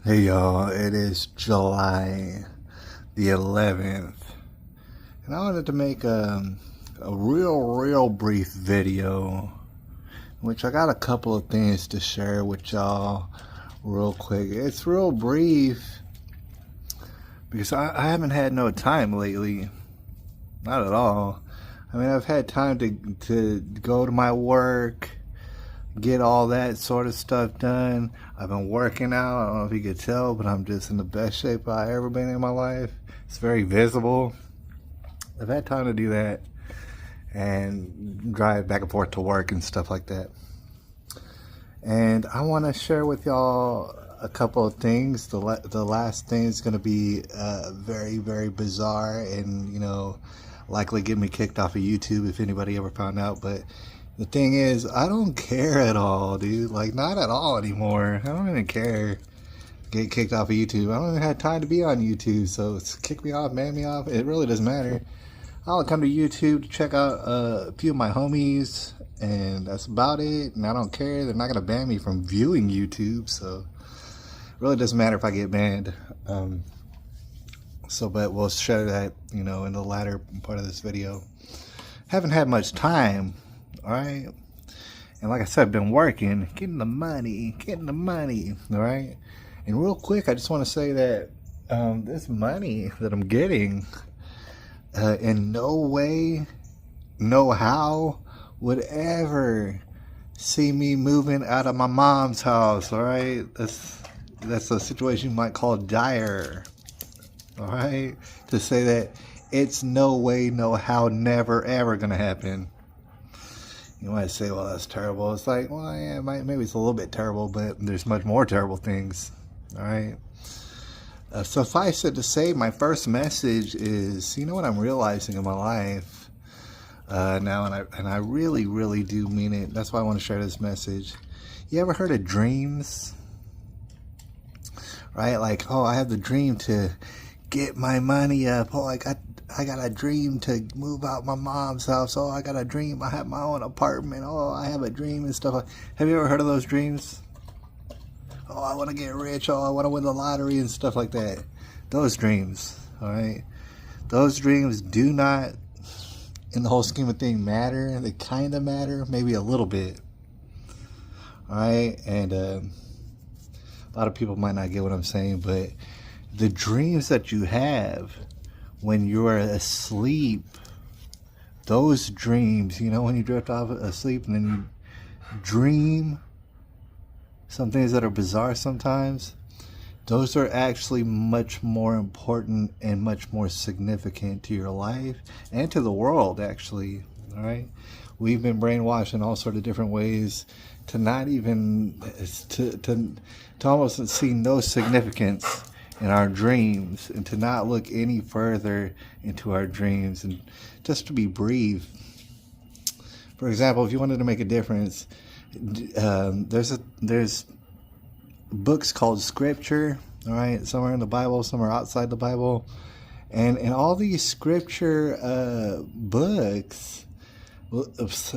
Hey y'all, it is July the 11th, and I wanted to make a real brief video, which I got a couple of things to share with y'all real quick. It's real brief because I haven't had no time lately, not at all. I mean, I've had time to go to my work, get all that sort of stuff done. I've been working out. I don't know if you could tell, but I'm just in the best shape I've ever been in my life. It's very visible. I've had time to do that and drive back and forth to work and stuff like that. And I want to share with y'all a couple of things. The last thing is going to be very bizarre and, likely get me kicked off of YouTube if anybody ever found out. But the thing is, I don't care at all, dude. Like, not at all anymore. I don't even care. Get kicked off of YouTube. I don't even have time to be on YouTube, so it's kick me off, ban me off. It really doesn't matter. I'll come to YouTube to check out a few of my homies, and that's about it. And I don't care. They're not gonna ban me from viewing YouTube, so it really doesn't matter if I get banned. But we'll share that, in the latter part of this video. Haven't had much time. All right, and like I said, I've been working, getting the money, all right. And real quick, I just want to say that this money that I'm getting, in no way, no how, would ever see me moving out of my mom's house. All right, that's a situation you might call dire. All right, to say that it's no way, no how, never ever gonna happen. You might say, well, that's terrible. It's like, well, yeah, maybe it's a little bit terrible, but there's much more terrible things. All right. Suffice it to say, my first message is, what I'm realizing in my life now, and I really do mean it. That's why I want to share this message. You ever heard of dreams? Right? Like, oh, I have the dream to get my money up. Oh, I got a dream to move out my mom's house. Oh, I got a dream I have my own apartment. Oh, I have a dream and stuff. Have you ever heard of those dreams? Oh, I want to get rich. Oh, I want to win the lottery and stuff like that. Those dreams, all right? Those dreams do not, in the whole scheme of things, matter. They kind of matter, maybe a little bit, all right? And a lot of people might not get what I'm saying, but the dreams that you have when you're asleep, those dreams, when you drift off asleep and then you dream some things that are bizarre sometimes, those are actually much more important and much more significant to your life and to the world, actually. All right, we've been brainwashed in all sorts of different ways to not even to almost see no significance in our dreams, and to not look any further into our dreams, and just to be brief. For example, if you wanted to make a difference, there's books called scripture, all right? Some are in the Bible, some are outside the Bible, and in all these scripture books,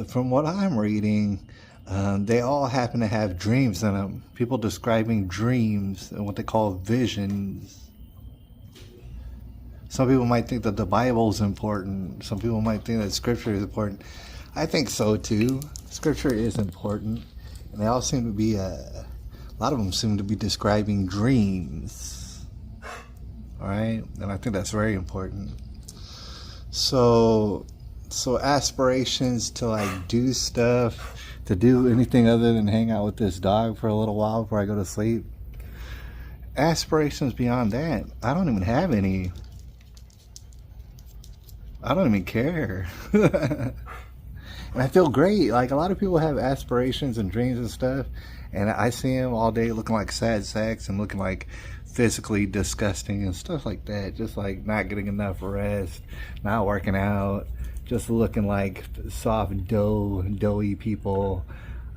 from what I'm reading, they all happen to have dreams in them. People describing dreams and what they call visions. Some people might think that the Bible is important. Some people might think that Scripture is important. I think so too. Scripture is important, and they all seem to be a lot of them seem to be describing dreams. All right, and I think that's very important. So aspirations to do stuff, to do anything other than hang out with this dog for a little while before I go to sleep. Aspirations beyond that, I don't even have any. I don't even care. And I feel great. Like, a lot of people have aspirations and dreams and stuff, and I see them all day looking like sad sacks and looking like physically disgusting and stuff like that. Just like not getting enough rest, not working out, just looking like soft, doughy people,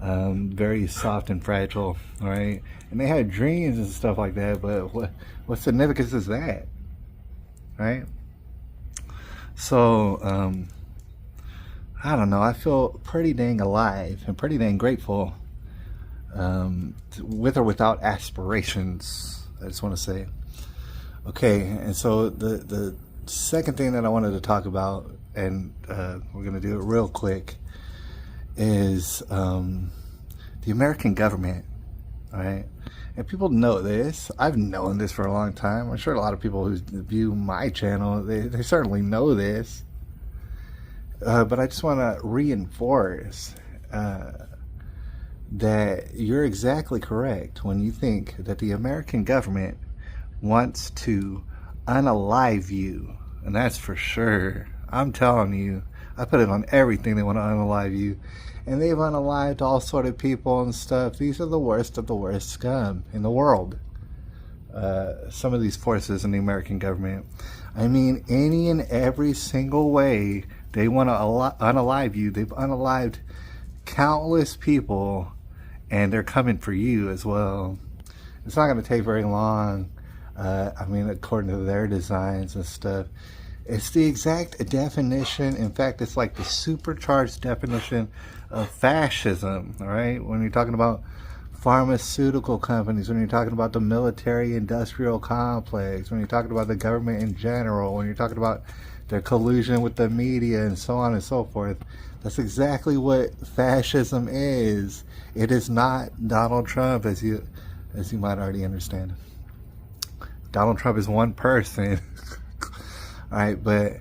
very soft and fragile, all right? And they had dreams and stuff like that, but what significance is that, right? So, I don't know, I feel pretty dang alive and pretty dang grateful, with or without aspirations. I just want to say. Okay, and so the second thing that I wanted to talk about, and we're going to do it real quick, is the American government, all right? And people know this. I've known this for a long time. I'm sure a lot of people who view my channel, they certainly know this. But I just want to reinforce that you're exactly correct when you think that the American government wants to unalive you. And that's for sure. I'm telling you, I put it on everything. They want to unalive you. And they've unalived all sort of people and stuff. These are the worst of the worst scum in the world. Some of these forces in the American government. I mean, any and every single way they want to unalive you. They've unalived countless people, and they're coming for you as well. It's not going to take very long. I mean, according to their designs and stuff. It's the exact definition. In fact, it's like the supercharged definition of fascism, all right? When you're talking about pharmaceutical companies, when you're talking about the military-industrial complex, when you're talking about the government in general, when you're talking about their collusion with the media and so on and so forth, that's exactly what fascism is. It is not Donald Trump, as you might already understand. Donald Trump is one person. All right, but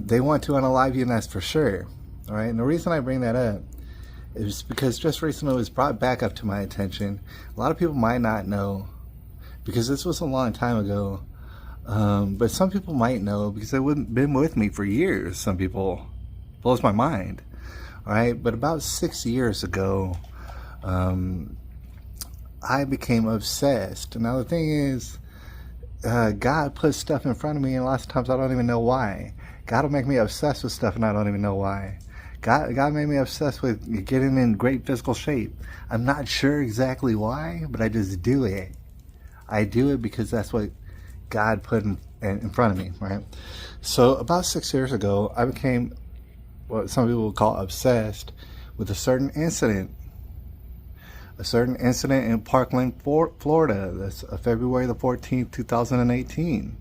they want to unalive you, and that's for sure. All right, and the reason I bring that up is because just recently it was brought back up to my attention. A lot of people might not know, because this was a long time ago, but some people might know because they've been with me for years. Some people, blows my mind. All right, but about 6 years ago, I became obsessed. Now the thing is, God puts stuff in front of me, and lots of times I don't even know why. God will make me obsessed with stuff, and I don't even know why. God made me obsessed with getting in great physical shape. I'm not sure exactly why, but I just do it. I do it because that's what God put in front of me, right? So about 6 years ago, I became what some people would call obsessed with a certain incident. A certain incident in Parkland, Florida. That's February the 14th, 2018.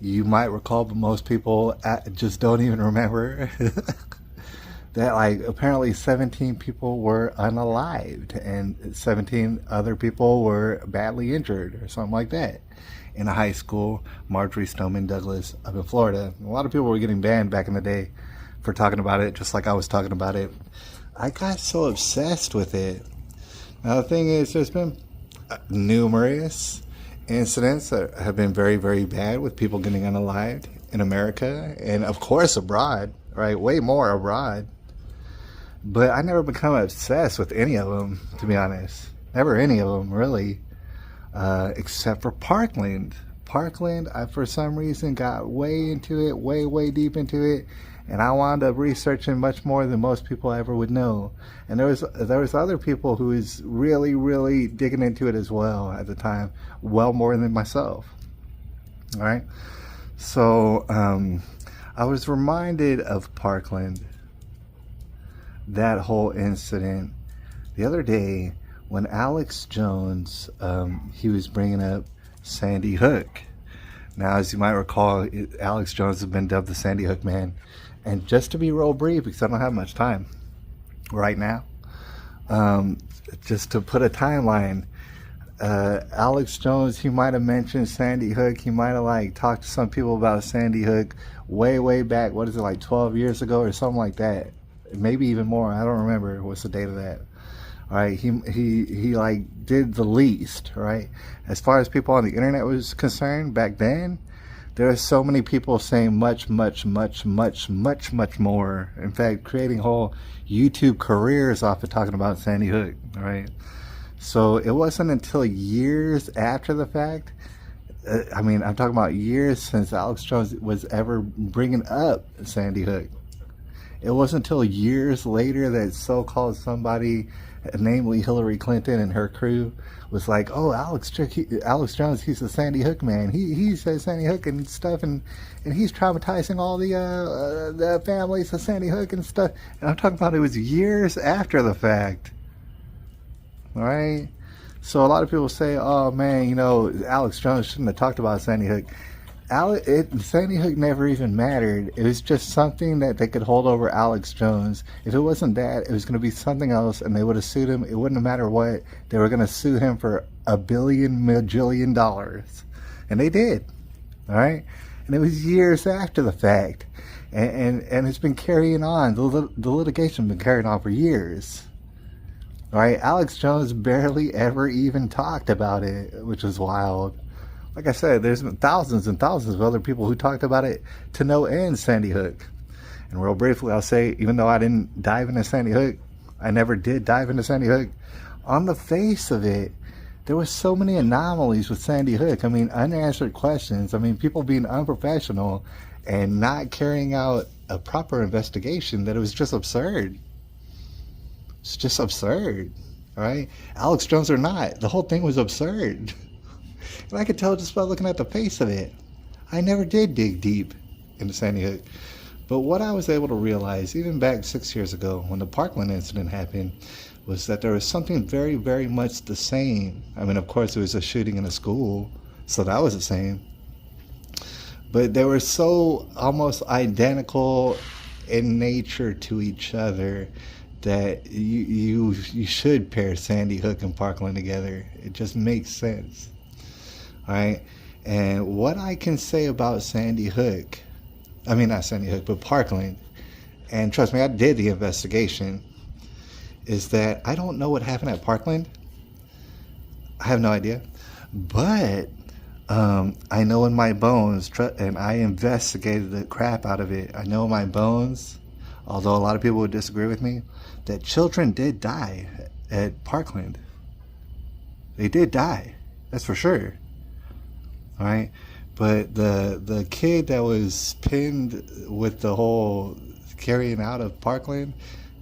You might recall, but most people just don't even remember that, like, apparently 17 people were unalived and 17 other people were badly injured or something like that in a high school, Marjorie Stoneman Douglas, up in Florida. A lot of people were getting banned back in the day for talking about it, just like I was talking about it. I got so obsessed with it. Now the thing is, there's been numerous incidents that have been very, very bad with people getting unalived in America, and of course abroad, right? Way more abroad. But I never become obsessed with any of them, to be honest. Never any of them, really, except for Parkland. Parkland, I for some reason got way into it, way deep into it. And I wound up researching much more than most people ever would know. And there was other people who was really digging into it as well at the time, well more than myself. All right. So I was reminded of Parkland, that whole incident, the other day when Alex Jones, he was bringing up Sandy Hook. Now, as you might recall, Alex Jones has been dubbed the Sandy Hook Man. And just to be real brief, because I don't have much time right now, just to put a timeline, Alex Jones, he might have mentioned Sandy Hook. He might have talked to some people about Sandy Hook way back. What is it, like 12 years ago or something like that? Maybe even more. I don't remember what's the date of that. All right, he did the least, right? As far as people on the internet was concerned back then, there are so many people saying much more. In fact, creating whole YouTube careers off of talking about Sandy Hook, right? So it wasn't until years after the fact, I mean, I'm talking about years since Alex Jones was ever bringing up Sandy Hook. It wasn't until years later that so-called somebody, namely Hillary Clinton and her crew, was like, oh, Alex Jones, he's the Sandy Hook man. He says Sandy Hook and stuff, and he's traumatizing all the families of Sandy Hook and stuff. And I'm talking about it was years after the fact. All right? So a lot of people say, oh man, you know, Alex Jones shouldn't have talked about Sandy Hook. Sandy Hook never even mattered. It was just something that they could hold over Alex Jones. If it wasn't that, it was going to be something else, and they would have sued him. It wouldn't have mattered what. They were going to sue him for $1 billion, majillion dollars. And they did. All right? And it was years after the fact. And it's been carrying on. The litigation has been carrying on for years. All right? Alex Jones barely ever even talked about it, which is wild. Like I said, there's been thousands and thousands of other people who talked about it to no end, Sandy Hook. And real briefly, I'll say, even though I didn't dive into Sandy Hook, I never did dive into Sandy Hook. On the face of it, there was so many anomalies with Sandy Hook. I mean, unanswered questions. I mean, people being unprofessional and not carrying out a proper investigation, that it was just absurd. It's just absurd, all right? Alex Jones or not, the whole thing was absurd. And I could tell just by looking at the face of it. I never did dig deep into Sandy Hook. But what I was able to realize, even back 6 years ago, when the Parkland incident happened, was that there was something very, very much the same. I mean, of course, it was a shooting in a school, so that was the same. But they were so almost identical in nature to each other that you should pair Sandy Hook and Parkland together. It just makes sense. All right, and what I can say about Sandy Hook, I mean not Sandy Hook, but Parkland, and trust me, I did the investigation, is that I don't know what happened at Parkland. I have no idea, but I know in my bones, and I investigated the crap out of it. I know in my bones, although a lot of people would disagree with me, that children did die at Parkland. They did die, that's for sure. All right, but the kid that was pinned with the whole carrying out of Parkland,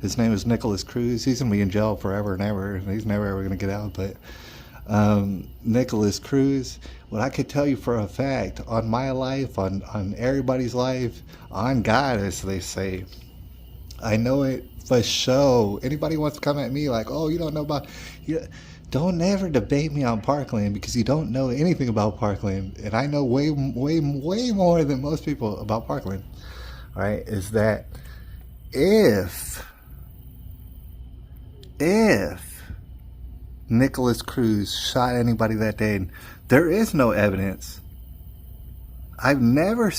his name is Nicholas Cruz. He's gonna be in jail forever and ever. He's never ever gonna get out. But Nicholas Cruz, what I could tell you for a fact, on my life, on everybody's life, on God, as they say, I know it for sure. Anybody wants to come at me like, oh, you don't know about you. Don't ever debate me on Parkland, because you don't know anything about Parkland. And I know way more than most people about Parkland. All right, is that if Nicholas Cruz shot anybody that day, and there is no evidence. I never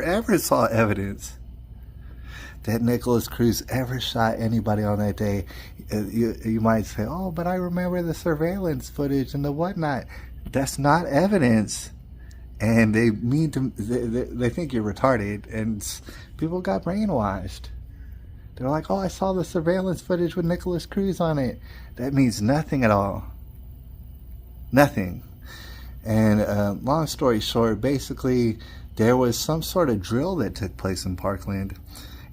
ever saw evidence that Nicholas Cruz ever shot anybody on that day. You might say, oh, but I remember the surveillance footage and the whatnot. That's not evidence. And they think you're retarded, and people got brainwashed. They're like, oh, I saw the surveillance footage with Nicholas Cruz on it. That means nothing at all. Nothing. And long story short, basically, there was some sort of drill that took place in Parkland.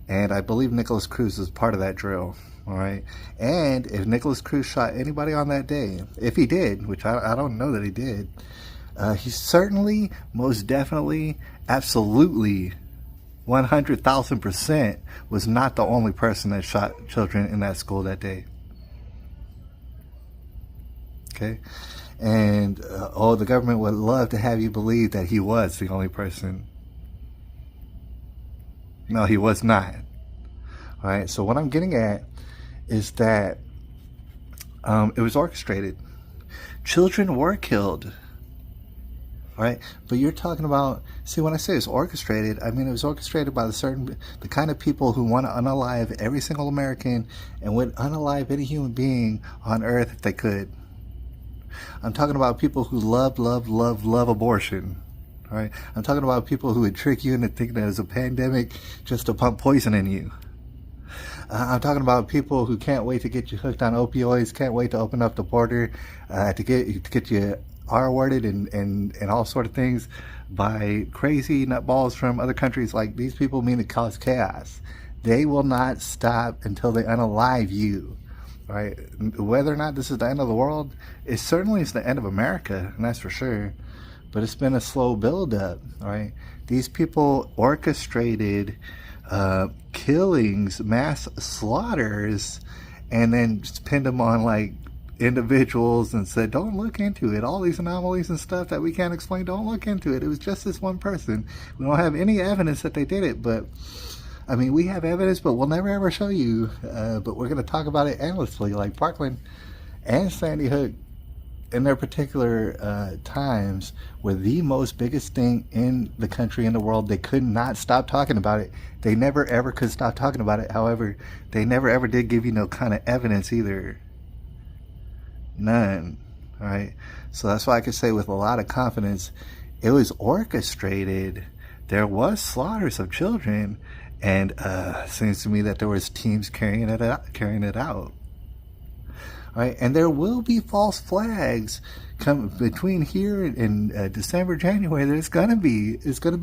And I believe Nicholas Cruz was part of that drill, all right? And if Nicholas Cruz shot anybody on that day, if he did, which I don't know that he did, he certainly, most definitely, absolutely, 100,000% was not the only person that shot children in that school that day. Okay? And, the government would love to have you believe that he was the only person. No, he was not. All right, so what I'm getting at is that it was orchestrated. Children were killed. All right, but you're talking about, see, when I say it's orchestrated, I mean it was orchestrated by the kind of people who want to unalive every single American and would unalive any human being on earth if they could. I'm talking about people who love abortion. All right, I'm talking about people who would trick you into thinking that it's a pandemic just to pump poison in you. I'm talking about people who can't wait to get you hooked on opioids, can't wait to open up the border to get you R-worded and all sort of things by crazy nutballs from other countries. Like, these people mean to cause chaos. They will not stop until they unalive you. Right? Whether or not this is the end of the world, it certainly is the end of America, and that's for sure. But it's been a slow build-up, right? These people orchestrated killings, mass slaughters, and then just pinned them on, like, individuals and said, don't look into it. All these anomalies and stuff that we can't explain, don't look into it. It was just this one person. We don't have any evidence that they did it, but I mean, we have evidence, but we'll never ever show you. But we're going to talk about it endlessly. Like Parkland and Sandy Hook, in their particular times, were the most biggest thing in the country, in the world. They could not stop talking about it. They never ever could stop talking about it. However, they never ever did give you no kind of evidence either. None. All right. So that's why I can say with a lot of confidence, it was orchestrated. There was slaughters of children, and seems to me that there was teams carrying it out. All right, and there will be false flags come between here and December, January. It's gonna be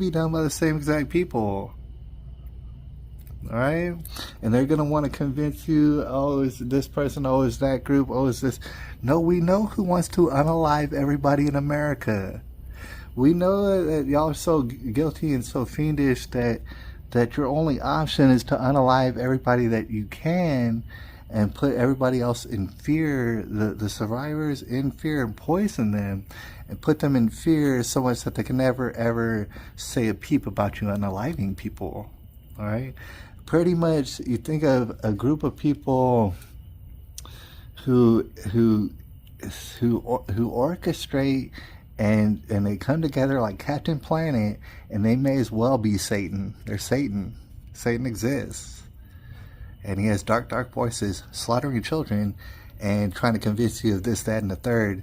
done by the same exact people. All right, and they're gonna want to convince you, oh, it's this person, oh, it's that group, oh, it's this. No, we know who wants to unalive everybody in America. We know that y'all are so guilty and so fiendish that your only option is to unalive everybody that you can, and put everybody else in fear, the survivors in fear, and poison them, and put them in fear so much that they can never ever say a peep about you unaliving people. All right, pretty much. You think of a group of people who orchestrate and they come together like Captain Planet, and they may as well be Satan. They're Satan. Satan exists. And he has dark, dark voices slaughtering children and trying to convince you of this, that, and the third.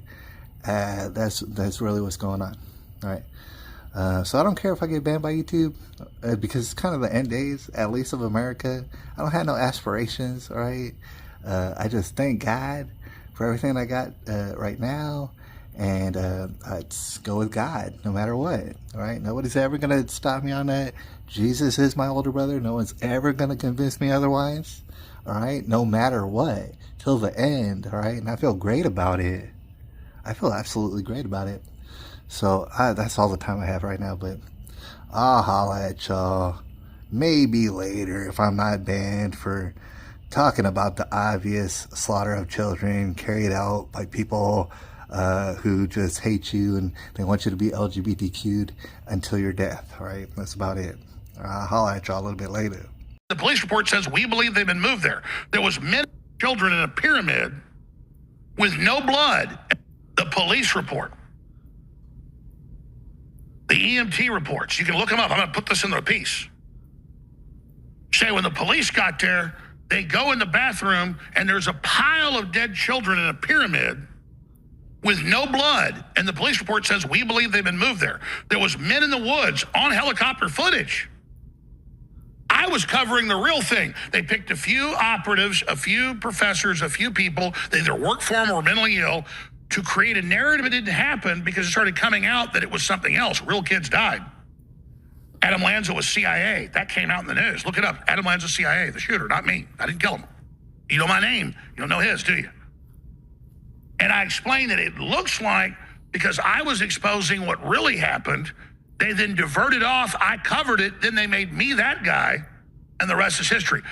That's really what's going on. All right. So I don't care if I get banned by YouTube because it's kind of the end days, at least of America. I don't have no aspirations. All right. I just thank God for everything I got right now. And I go with God no matter what. All right. Nobody's ever going to stop me on that. Jesus is my older brother. No one's ever going to convince me otherwise. All right. No matter what. Till the end. All right. And I feel great about it. I feel absolutely great about it. So that's all the time I have right now. But I'll holla at y'all maybe later if I'm not banned for talking about the obvious slaughter of children carried out by people who just hate you and they want you to be LGBTQ'd until your death. All right, that's about it. I'll holler at y'all a little bit later. The police report says we believe they've been moved there. There was men, children in a pyramid with no blood. The police report, the EMT reports, you can look them up. I'm going to put this in the piece. Say when the police got there, they go in the bathroom and there's a pile of dead children in a pyramid with no blood, and the police report says we believe they've been moved there. There was men in the woods on helicopter footage. I was covering the real thing. They picked a few operatives, a few professors, a few people, they either worked for them or were mentally ill, to create a narrative it didn't happen because it started coming out that it was something else. Real kids died. Adam Lanza was CIA. That came out in the news. Look it up. Adam Lanza, CIA, the shooter, not me. I didn't kill him. You know my name. You don't know his, do you? And I explained that it looks like, because I was exposing what really happened, they then diverted off, I covered it, then they made me that guy, and the rest is history.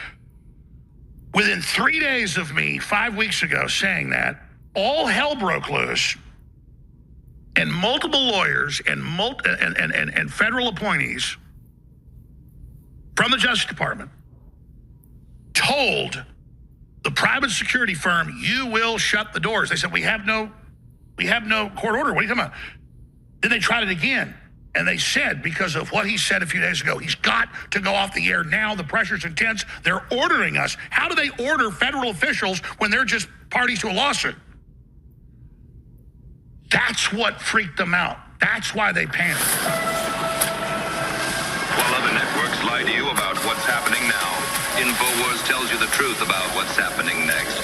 Within 3 days of me, 5 weeks ago, saying that, all hell broke loose, and multiple lawyers and federal appointees from the Justice Department told the private security firm, you will shut the doors. They said, we have no court order. What are you talking about? Then they tried it again. And they said, because of what he said a few days ago, he's got to go off the air now. The pressure's intense. They're ordering us. How do they order federal officials when they're just parties to a lawsuit? That's what freaked them out. That's why they panicked. While other networks lie to you about what's happening now, InfoWars tells you the truth about what's happening next.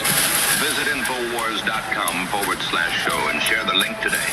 Visit Infowars.com/show and share the link today.